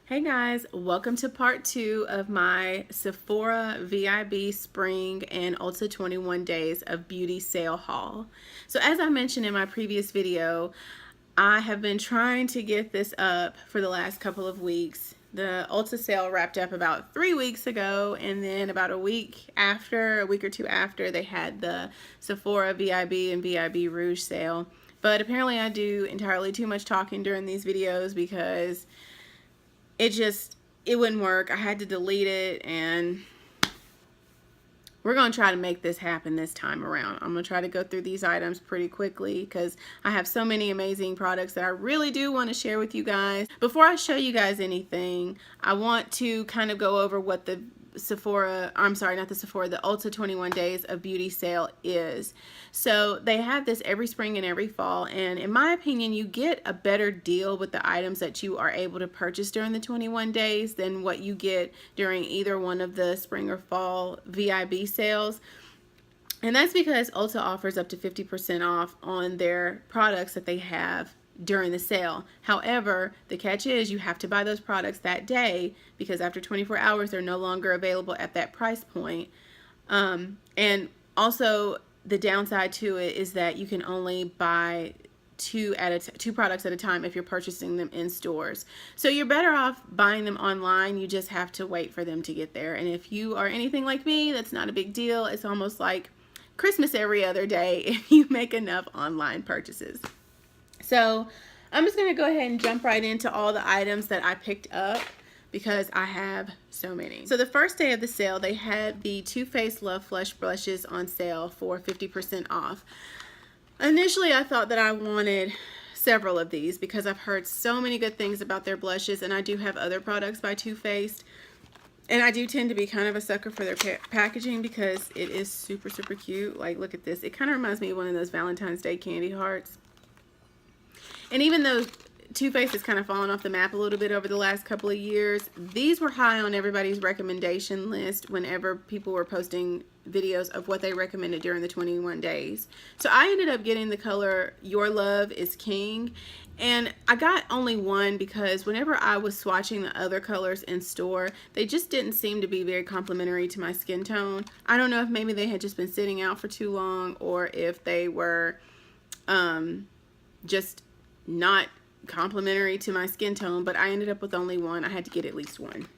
Hey guys, welcome to part 2 of my Sephora VIB Spring and Ulta 21 Days of Beauty Sale haul. So as I mentioned in my previous video, I have been trying to get this up for the last couple of weeks. The Ulta sale wrapped up about 3 weeks ago, and then about a week or two after, they had the Sephora VIB and VIB Rouge sale. But apparently I do entirely too much talking during these videos because it wouldn't work. I had to delete it, and we're going to try to make this happen this time around. I'm going to try to go through these items pretty quickly because I have so many amazing products that I really do want to share with you guys. Before I show you guys anything, I want to kind of go over what the the Ulta 21 Days of Beauty sale is. So they have this every spring and every fall, and in my opinion, you get a better deal with the items that you are able to purchase during the 21 days than what you get during either one of the spring or fall VIB sales. And that's because Ulta offers up to 50% off on their products that they have during the sale. However, the catch is you have to buy those products that day because after 24 hours they're no longer available at that price point. And also the downside to it is that you can only buy two products at a time if you're purchasing them in stores. So you're better off buying them online. You just have to wait for them to get there. And if you are anything like me, that's not a big deal. It's almost like Christmas every other day if you make enough online purchases. So I'm just going to go ahead and jump right into all the items that I picked up because I have so many. So the first day of the sale, they had the Too Faced Love Flush brushes on sale for 50% off. Initially, I thought that I wanted several of these because I've heard so many good things about their blushes, and I do have other products by Too Faced. And I do tend to be kind of a sucker for their packaging because it is super, super cute. Like, look at this. It kind of reminds me of one of those Valentine's Day candy hearts. And even though Too Faced has kind of fallen off the map a little bit over the last couple of years, these were high on everybody's recommendation list whenever people were posting videos of what they recommended during the 21 days. So I ended up getting the color Your Love is King. And I got only one because whenever I was swatching the other colors in store, they just didn't seem to be very complimentary to my skin tone. I don't know if maybe they had just been sitting out for too long or if they were just not complimentary to my skin tone, but I ended up with only one. I had to get at least one.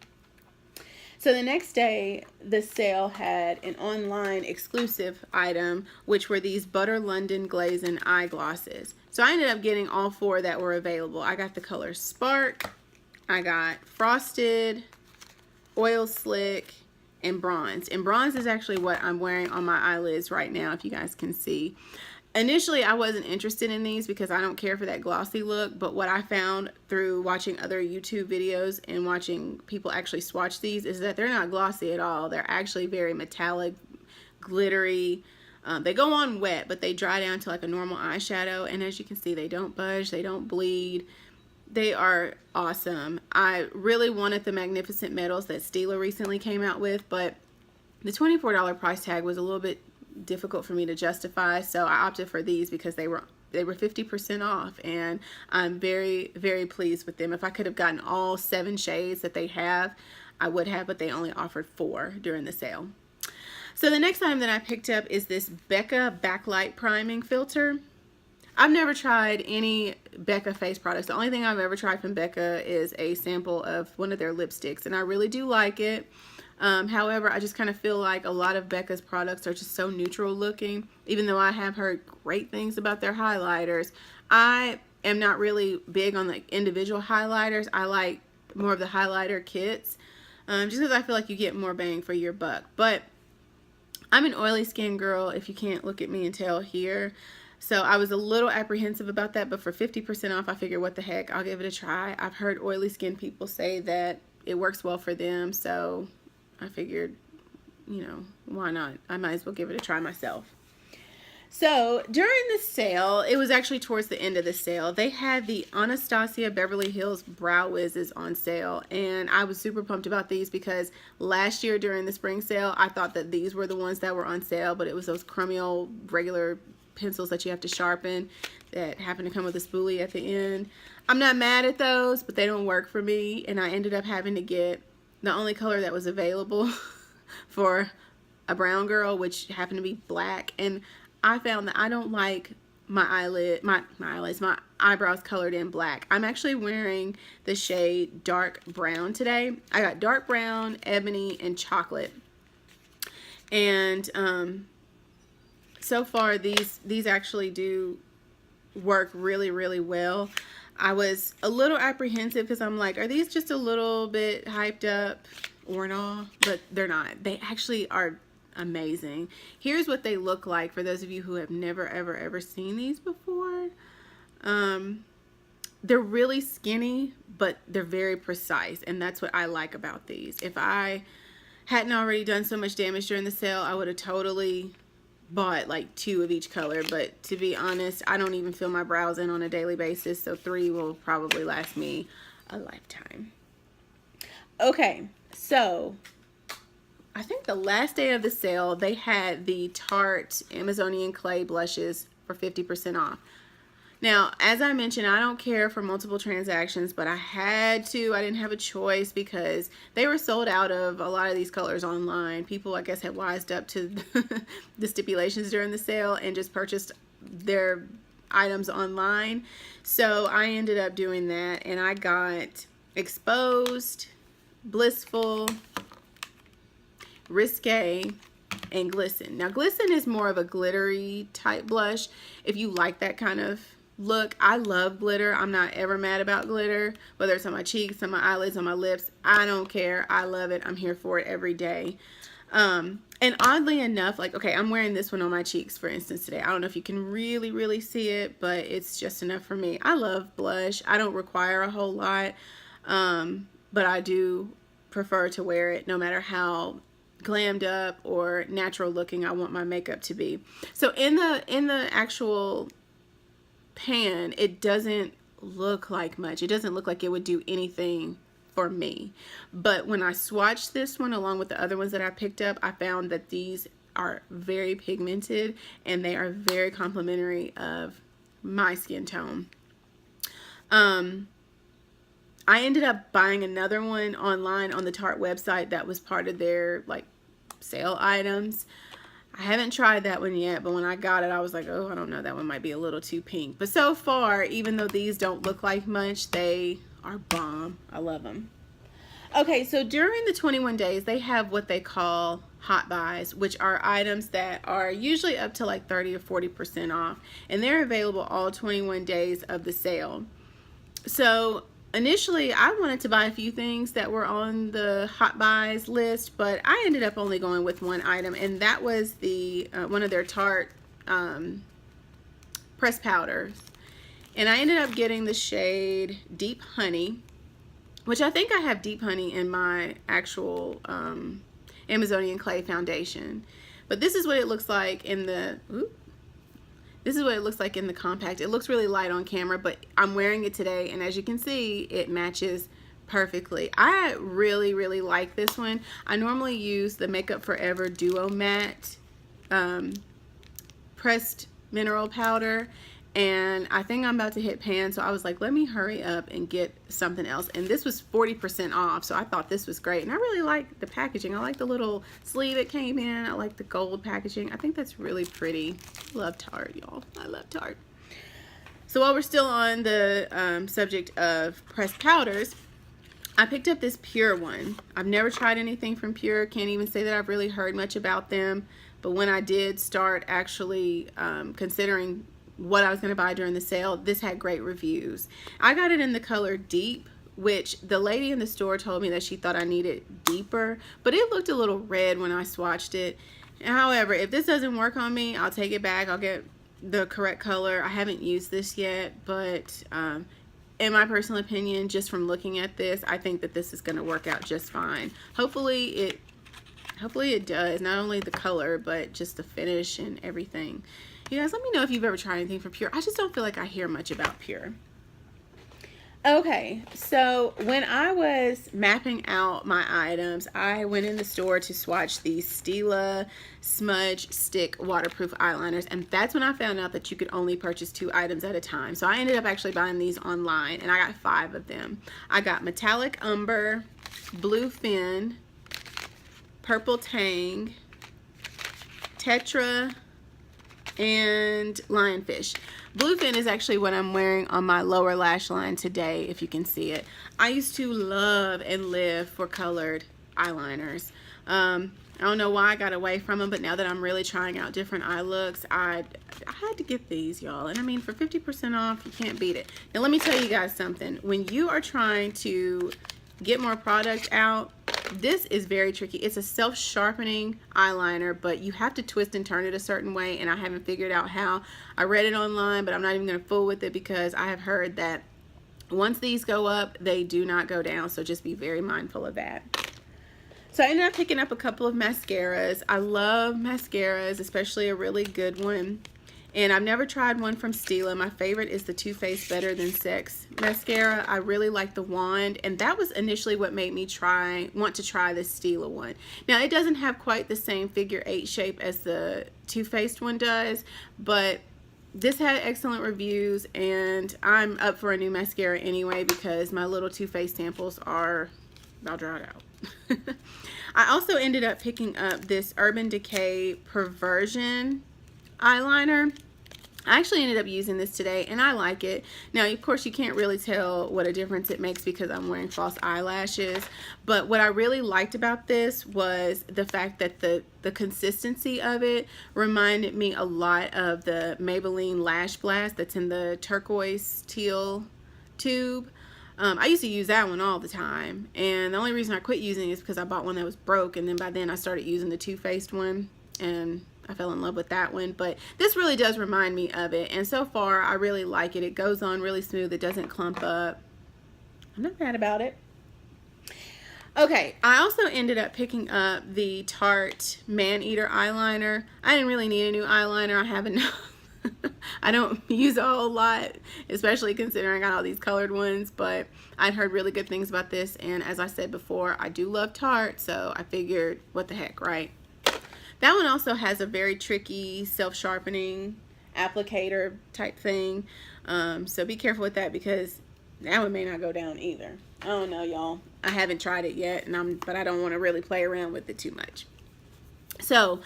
So the next day, the sale had an online exclusive item, which were these Butter London Glazing Eyeglosses. So I ended up getting all four that were available. I got the color Spark, I got Frosted, Oil Slick, and Bronze. And Bronze is actually what I'm wearing on my eyelids right now, if you guys can see. Initially, I wasn't interested in these because I don't care for that glossy look, but what I found through watching other YouTube videos and watching people actually swatch these is that they're not glossy at all. They're actually very metallic, glittery. They go on wet, but they dry down to like a normal eyeshadow, and as you can see, they don't budge, they don't bleed. They are awesome. I really wanted the Magnificent Metals that Stila recently came out with, but the $24 price tag was a little bit difficult for me to justify, so I opted for these because they were 50% off, and I'm very, very pleased with them. If I could have gotten all 7 shades that they have, I would have, but they only offered 4 during the sale. So the next item that I picked up is this Becca Backlight Priming Filter. I've never tried any Becca face products. The only thing I've ever tried from Becca is a sample of one of their lipsticks, and I really do like it. However, I just kind of feel like a lot of Becca's products are just so neutral looking. Even though I have heard great things about their highlighters, I am not really big on the individual highlighters. I like more of the highlighter kits, just because I feel like you get more bang for your buck. But I'm an oily skin girl, if you can't look at me and tell here. So I was a little apprehensive about that, but for 50% off, I figured, what the heck, I'll give it a try. I've heard oily skin people say that it works well for them, so I figured, you know, why not? I might as well give it a try myself. So during the sale, it was actually towards the end of the sale, they had the Anastasia Beverly Hills Brow Wizzes on sale, and I was super pumped about these because last year during the spring sale, I thought that these were the ones that were on sale, but it was those crummy old regular pencils that you have to sharpen that happen to come with a spoolie at the end. I'm not mad at those, but they don't work for me, and I ended up having to get the only color that was available for a brown girl, which happened to be black. And I found that I don't like my eyebrows colored in black. I'm actually wearing the shade dark brown today. I got dark brown, ebony, and chocolate. And so far these actually do work really, really well. I was a little apprehensive because I'm like, are these just a little bit hyped up or not? But they're not. They actually are amazing. Here's what they look like for those of you who have never ever seen these before. They're really skinny, but they're very precise, and that's what I like about these. If I hadn't already done so much damage during the sale, I would have totally bought like 2 of each color, but to be honest, I don't even fill my brows in on a daily basis, so 3 will probably last me a lifetime. Okay, so I think the last day of the sale, they had the Tarte Amazonian Clay blushes for 50% off. Now, as I mentioned, I don't care for multiple transactions, but I had to. I didn't have a choice because they were sold out of a lot of these colors online. People, I guess, had wised up to the stipulations during the sale and just purchased their items online. So I ended up doing that, and I got Exposed, Blissful, Risque, and Glisten. Now, Glisten is more of a glittery type blush. If you like that kind of look, I love glitter. I'm not ever mad about glitter, whether it's on my cheeks, on my eyelids, on my lips. I don't care. I love it. I'm here for it every day. And oddly enough, like, okay, I'm wearing this one on my cheeks, for instance, today. I don't know if you can really see it, but it's just enough for me. I love blush. I don't require a whole lot, but I do prefer to wear it no matter how glammed up or natural looking I want my makeup to be. So in the actual pan, it doesn't look like much. It doesn't look like it would do anything for me. But when I swatched this one along with the other ones that I picked up, I found that these are very pigmented and they are very complimentary of my skin tone. I ended up buying another one online on the Tarte website that was part of their like sale items. I haven't tried that one yet, but when I got it, I was like, oh, I don't know, that one might be a little too pink. But so far, even though these don't look like much, they are bomb. I love them. Okay, so during the 21 days, they have what they call hot buys, which are items that are usually up to like 30 or 40% off, and they're available all 21 days of the sale. So initially, I wanted to buy a few things that were on the hot buys list, but I ended up only going with one item, and that was the one of their Tarte pressed powders. And I ended up getting the shade Deep Honey, which I think I have Deep Honey in my actual Amazonian Clay foundation. But this is what it looks like in the This is what it looks like in the compact. It looks really light on camera, but I'm wearing it today, and as you can see, it matches perfectly. I really like this one. I normally use the Makeup Forever Duo Matte pressed mineral powder, and I think I'm about to hit pan, so I was like, let me hurry up and get something else. And this was 40% off, so I thought this was great. And I really like the packaging. I like the little sleeve it came in. I like the gold packaging. I think that's really pretty. Love Tarte, y'all. I love Tarte. So while we're still on the subject of pressed powders, I picked up this Pure one. I've never tried anything from Pure. Can't even say that I've really heard much about them. But when I did start actually considering what I was going to buy during the sale, this had great reviews. I got it in the color Deep, which the lady in the store told me that she thought I needed deeper, but it looked a little red when I swatched it. However, if this doesn't work on me, I'll take it back. I'll get the correct color. I haven't used this yet, but in my personal opinion, just from looking at this, I think that this is going to work out just fine. Hopefully it does, not only the color, but just the finish and everything. You guys, let me know if you've ever tried anything from Pure. I just don't feel like I hear much about Pure. Okay, so when I was mapping out my items, I went in the store to swatch these Stila Smudge Stick Waterproof Eyeliners, and that's when I found out that you could only purchase 2 items at a time. So I ended up actually buying these online, and I got 5 of them. I got Metallic Umber, Blue Fin, Purple Tang, Tetra, and Lionfish. Bluefin is actually what I'm wearing on my lower lash line today, if you can see it. I used to love and live for colored eyeliners. I don't know why I got away from them, but now that I'm really trying out different eye looks, I had to get these, y'all. And I mean, for 50% off, you can't beat it. Now, let me tell you guys something. When you are trying to get more product out, this is very tricky. It's a self-sharpening eyeliner, but you have to twist and turn it a certain way, and I haven't figured out how. I read it online, but I'm not even going to fool with it because I have heard that once these go up, they do not go down, so just be very mindful of that. So I ended up picking up a couple of mascaras. I love mascaras, especially a really good one. And I've never tried one from Stila. My favorite is the Too Faced Better Than Sex mascara. I really like the wand, and that was initially what made me want to try this Stila one. Now, it doesn't have quite the same figure 8 shape as the Too Faced one does, but this had excellent reviews, and I'm up for a new mascara anyway because my little Too Faced samples are about dried out. I also ended up picking up this Urban Decay Perversion eyeliner. I actually ended up using this today, and I like it. Now, of course, you can't really tell what a difference it makes because I'm wearing false eyelashes, but what I really liked about this was the fact that the consistency of it reminded me a lot of the Maybelline Lash Blast that's in the turquoise teal tube. I used to use that one all the time, and the only reason I quit using it is because I bought one that was broke, and then by then I started using the Too Faced one, and I fell in love with that one. But this really does remind me of it, and so far I really like it. It goes on really smooth. It doesn't clump up. I'm not mad about it. Okay, I also ended up picking up the Tarte Man-Eater eyeliner. I didn't really need a new eyeliner. I have enough. I don't use a whole lot, especially considering I got all these colored ones, but I'd heard really good things about this, and as I said before, I do love Tarte, so I figured, what the heck, right? That one also has a very tricky self-sharpening applicator type thing, so be careful with that because that one may not go down either. I don't know, y'all. I haven't tried it yet, but I don't want to really play around with it too much. So,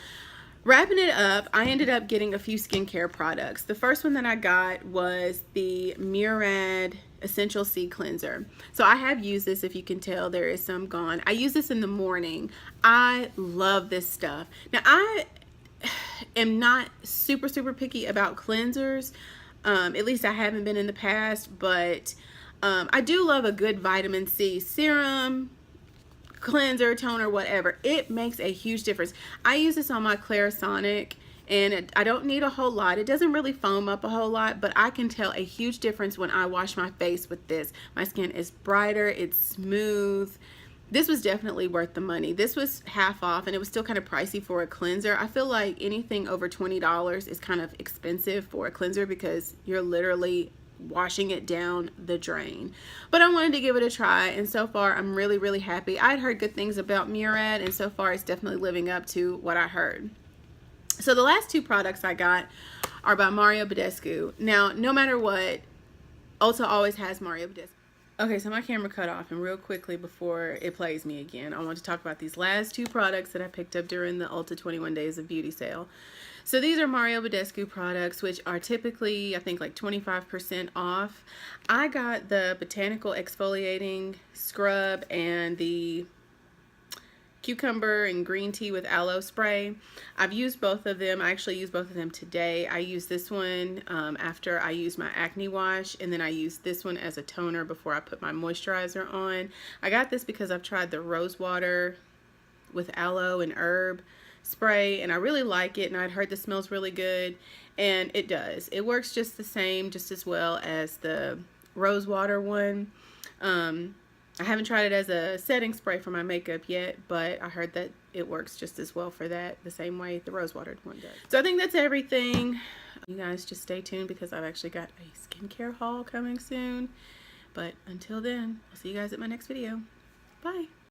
wrapping it up, I ended up getting a few skincare products. The first one that I got was the Murad Essential C Cleanser. So I have used this, if you can tell, there is some gone. I use this in the morning. I love this stuff. Now, I am not super picky about cleansers. At least I haven't been in the past, but I do love a good vitamin C serum, cleanser, toner, whatever. It makes a huge difference. I use this on my Clarisonic, and I don't need a whole lot. It doesn't really foam up a whole lot, but I can tell a huge difference when I wash my face with this. My skin is brighter, it's smooth. This was definitely worth the money. This was half off, and it was still kind of pricey for a cleanser. I feel like anything over $20 is kind of expensive for a cleanser because you're literally washing it down the drain. But I wanted to give it a try, and so far I'm really happy. I'd heard good things about Murad, and so far it's definitely living up to what I heard. So the last 2 products I got are by Mario Badescu. Now, no matter what, Ulta always has Mario Badescu. Okay, so my camera cut off, and real quickly before it plays me again, I want to talk about these last 2 products that I picked up during the Ulta 21 Days of Beauty sale. So these are Mario Badescu products, which are typically, I think, like 25% off. I got the Botanical Exfoliating Scrub and the Cucumber and Green Tea with Aloe Spray. I've used both of them. I actually used both of them today. I used this one after I used my acne wash, and then I used this one as a toner before I put my moisturizer on. I got this because I've tried the Rose Water with Aloe and Herb spray, and I really like it, and I'd heard this smells really good, and it does. It works just the same, just as well as the Rose Water one. I haven't tried it as a setting spray for my makeup yet, but I heard that it works just as well for that, the same way the Rose Water one does. So I think that's everything. You guys just stay tuned because I've actually got a skincare haul coming soon. But until then, I'll see you guys at my next video. Bye.